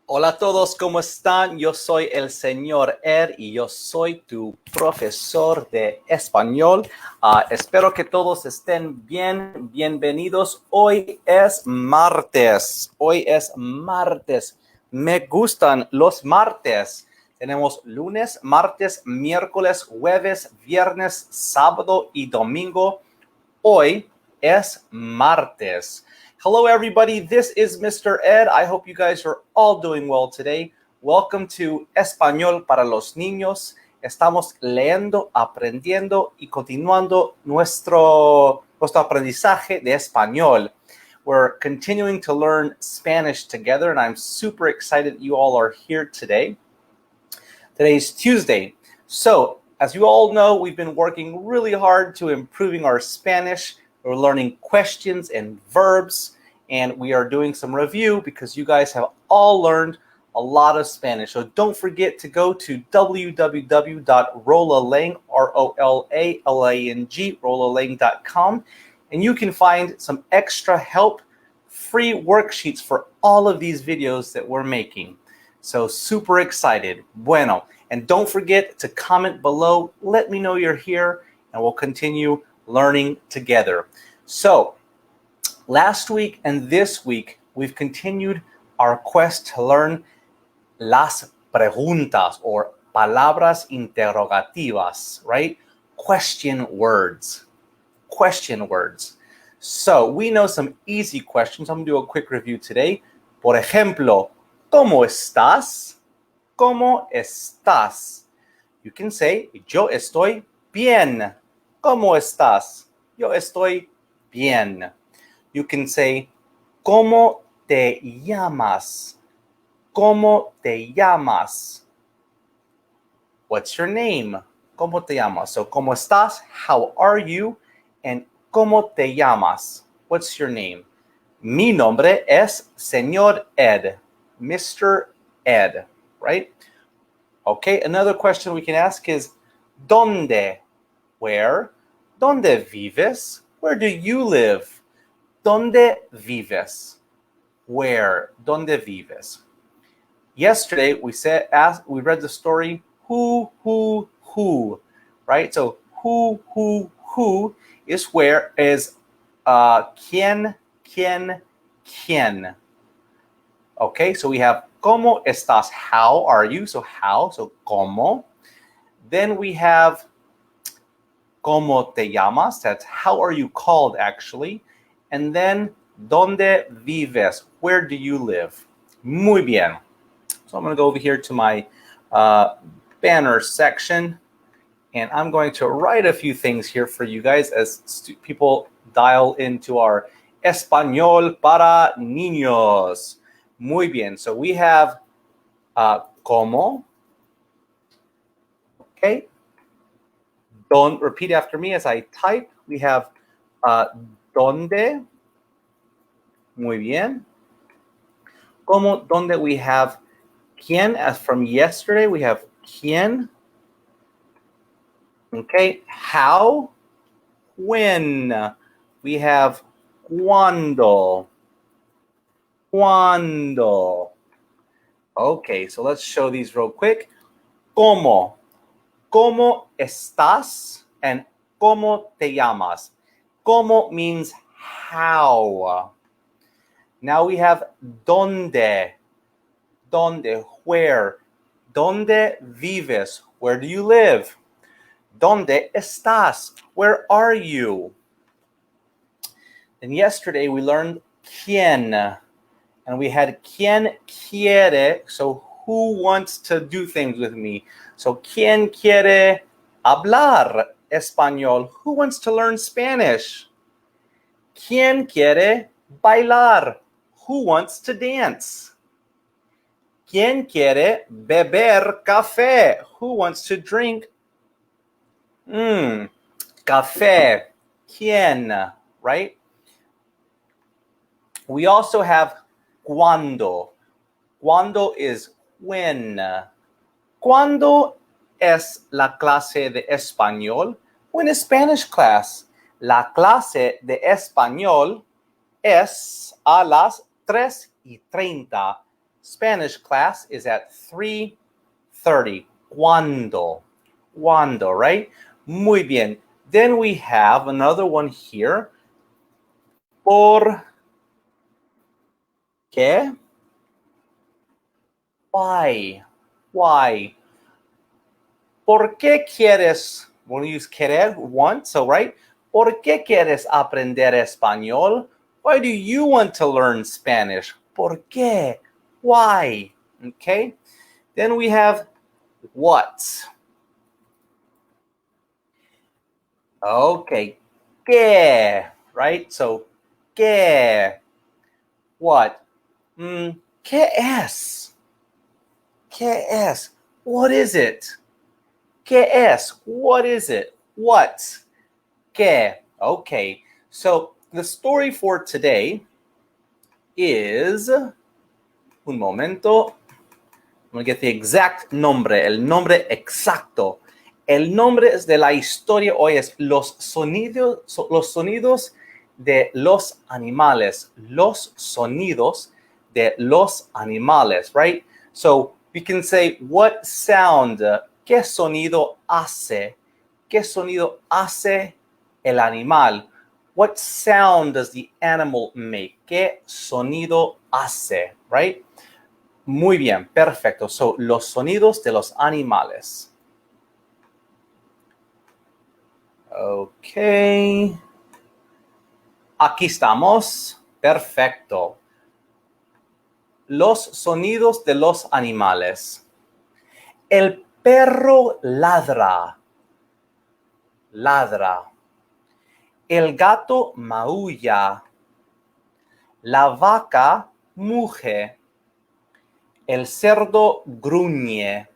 Hola a todos, ¿cómo están? Yo soy el señor Ed y yo soy tu profesor de español. Espero que todos estén bien, bienvenidos. Hoy es martes. Me gustan los martes. Tenemos lunes, martes, miércoles, jueves, viernes, sábado y domingo. Hoy es martes. Hello, everybody. This is Mr. Ed. I hope you guys are all doing well today. Welcome to Español para los Niños. Estamos leyendo, aprendiendo y continuando nuestro aprendizaje de español. We're continuing to learn Spanish together, and I'm super excited you all are here today. Today's Tuesday. So, as you all know, we've been working really hard to improving our Spanish. We're learning questions and verbs, and we are doing some review because you guys have all learned a lot of Spanish. So don't forget to go to www.rolalang.com, and you can find some extra help, free worksheets for all of these videos that we're making. So super excited. Bueno, and don't forget to comment below. Let me know you're here, and we'll continue learning together. So last week and this week, we've continued our quest to learn las preguntas or palabras interrogativas, right? Question words. So we know some easy questions. I'm going to do a quick review today. Por ejemplo, ¿cómo estás? ¿Cómo estás? You can say, yo estoy bien. ¿Cómo estás? Yo estoy bien. You can say, ¿cómo te llamas? ¿Cómo te llamas? What's your name? ¿Cómo te llamas? So, ¿cómo estás? How are you? And ¿cómo te llamas? What's your name? Mi nombre es Señor Ed. Mr. Ed, right? Okay, another question we can ask is, ¿dónde? Where? ¿Dónde vives? Where do you live? ¿Dónde vives? Where? ¿Dónde vives? Yesterday we read the story who, right? So who is where is quién. Okay, so we have ¿cómo estás? How are you? So how, so ¿cómo? Then we have ¿cómo te llamas? That's how are you called, actually. And then ¿dónde vives? Where do you live? Muy bien. So I'm going to go over here to my banner section, and I'm going to write a few things here for you guys as people dial into our Español para Niños. Muy bien. So we have ¿cómo? Okay. Don't repeat after me as I type. We have ¿dónde? Muy bien. ¿Cómo? ¿Dónde? We have ¿quién? As from yesterday, we have ¿quién? Okay. How? When? We have ¿cuándo? ¿Cuándo? Okay, so let's show these real quick. ¿Cómo? ¿Cómo estás? And ¿cómo te llamas? ¿Cómo means how. Now we have ¿dónde? ¿Dónde? Where? ¿Dónde vives? Where do you live? ¿Dónde estás? Where are you? And yesterday we learned ¿quién? And we had ¿quién quiere? So who wants to do things with me? So ¿quién quiere hablar español? Who wants to learn Spanish? ¿Quién quiere bailar? Who wants to dance? ¿Quién quiere beber café? Who wants to drink? Café. ¿Quién? Right? We also have ¿cuándo? ¿Cuándo is when? ¿Cuándo es la clase de español? When is Spanish class? La clase de español es a las 3:30. Spanish class is at 3:30. ¿Cuándo? ¿Cuándo, right? Muy bien. Then we have another one here. ¿Por qué? Why? Why? ¿Por qué quieres? We'll use querer, want, so right? ¿Por qué quieres aprender español? Why do you want to learn Spanish? ¿Por qué? Why? Okay. Then we have what. Okay. ¿Qué? Right? So, ¿qué? What? ¿Qué es? ¿Qué es? What is it? ¿Qué es? What is it? What? ¿Qué? Okay. So, the story for today is, un momento, I'm going to get the exact nombre, el nombre exacto. El nombre de la historia hoy es los sonidos de los animales. Los sonidos de los animales, right? So we can say, what sound, ¿qué sonido hace? ¿Qué sonido hace el animal? What sound does the animal make? ¿Qué sonido hace? Right? Muy bien, perfecto. So, los sonidos de los animales. Ok. Aquí estamos. Perfecto. Los sonidos de los animales. El perro ladra. Ladra. El gato maulla. La vaca muge. El cerdo gruñe.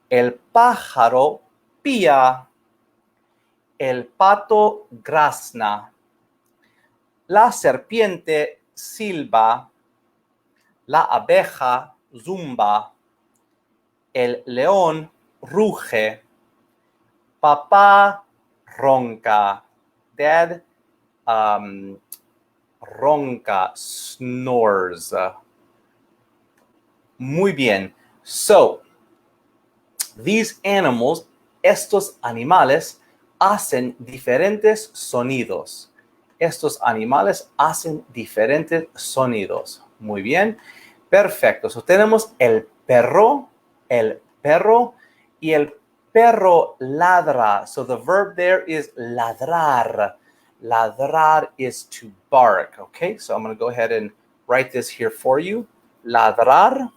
El pájaro pía. El pato grazna. La serpiente silba. La abeja zumba. El león ruge. Papá ronca. Dad ronca, snores. Muy bien. So, these animals, estos animales, hacen diferentes sonidos. Estos animales hacen diferentes sonidos. Muy bien. Perfecto. So, tenemos el perro y el perro ladra. So the verb there is ladrar. Ladrar is to bark. Okay, so I'm going to go ahead and write this here for you. Ladrar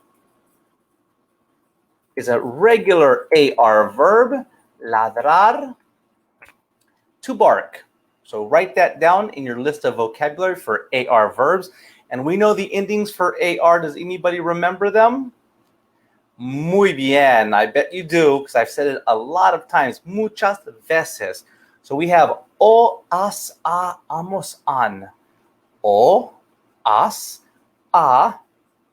is a regular AR verb. Ladrar, to bark. So write that down in your list of vocabulary for AR verbs. And we know the endings for AR. Does anybody remember them? Muy bien. I bet you do, because I've said it a lot of times. Muchas veces. So we have o, as, a, amos, an. O, as, a,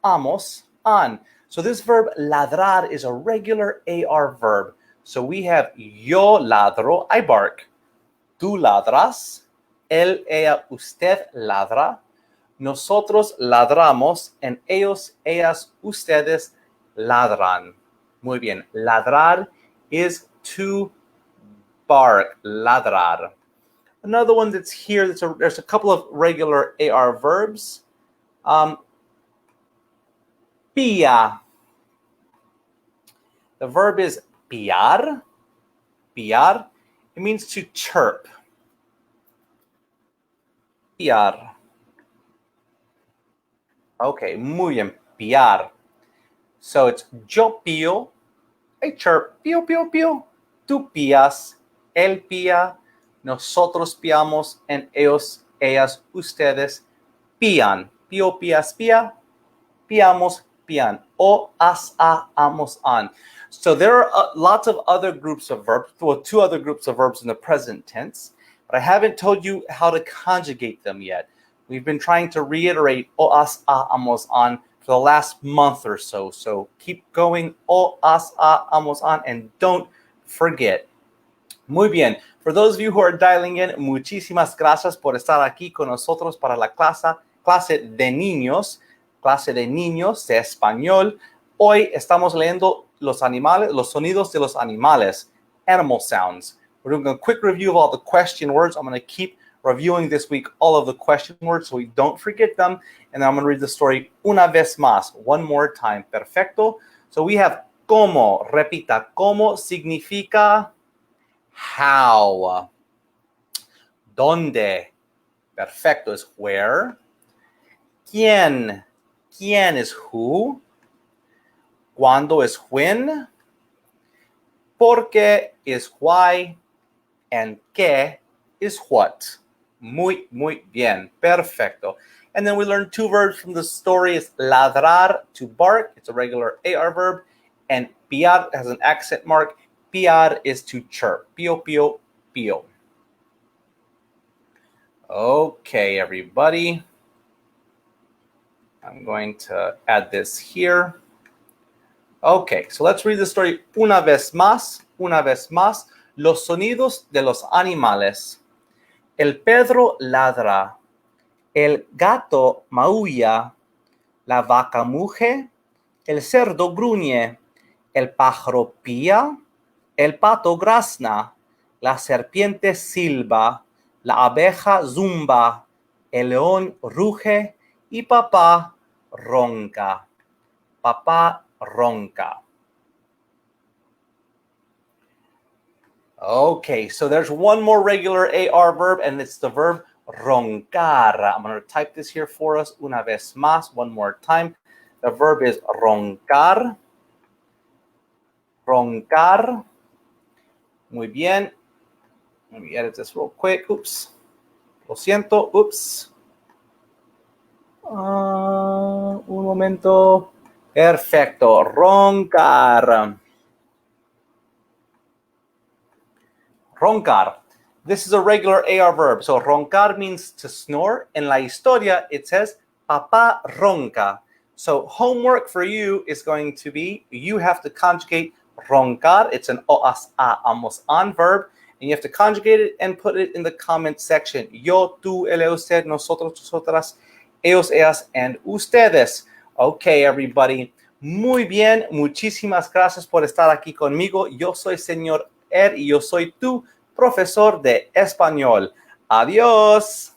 amos, an. So this verb ladrar is a regular AR verb. So we have yo ladro, I bark. Tú ladras. Él, ella, usted ladra. Nosotros ladramos. And ellos, ellas, ustedes ladran. Muy bien. Ladrar is to bark. Ladrar. Another one that's here, there's a couple of regular AR verbs. Pía. The verb is piar. Piar. It means to chirp. Piar. Okay, muy bien. Piar. So it's yo pío, I chirp, pío, pío, pío. Tú pías, él pía, nosotros píamos, and ellos, ellas, ustedes pían. Pío, pías, pía, píamos, pían. O, as, a, amos, an. So there are lots of other groups of verbs, well, two other groups of verbs in the present tense, but I haven't told you how to conjugate them yet. We've been trying to reiterate o, as, a, amos, an for the last month or so. So keep going, o, as, a, amos, an, and don't forget. Muy bien. For those of you who are dialing in, muchísimas gracias por estar aquí con nosotros para la clase de niños. clase de niños de español. Hoy estamos leyendo los animales, los sonidos de los animales, animal sounds. We're doing a quick review of all the question words. I'm going to keep reviewing this week all of the question words so we don't forget them. And then I'm going to read the story una vez más, one more time. Perfecto. So we have cómo. Repita, cómo significa how. ¿Dónde? Perfecto is where. ¿Quién? ¿Quién is who? ¿Cuándo is when? ¿Por qué is why? And qué is what. Muy, muy bien. Perfecto. And then we learned two verbs from the story. It's ladrar, to bark. It's a regular AR verb. And piar has an accent mark. Piar is to chirp. Pío, pío, pío. Okay, everybody. I'm going to add this here. Okay, so let's read the story una vez más. Una vez más. Los sonidos de los animales. El perro ladra. El gato maulla. La vaca muge. El cerdo gruñe. El pájaro pía. El pato grazna. La serpiente silba. La abeja zumba. El león ruge. Y papá ronca. Papá ronca. Okay, so there's one more regular AR verb, and it's the verb roncar. I'm going to type this here for us una vez más, one more time. The verb is roncar. Roncar. Muy bien. Let me edit this real quick. Oops. Lo siento. Oops. Un momento. Perfecto. Roncar. Roncar. This is a regular AR verb. So roncar means to snore. In la historia, it says papá ronca. So homework for you is going to be, you have to conjugate roncar. It's an oas a amos on verb. And you have to conjugate it and put it in the comment section. Yo, tú, él, usted, nosotros, nosotras, ellos, ellas, and ustedes. Okay, everybody. Muy bien. Muchísimas gracias por estar aquí conmigo. Yo soy señor y yo soy tu profesor de español. Adiós.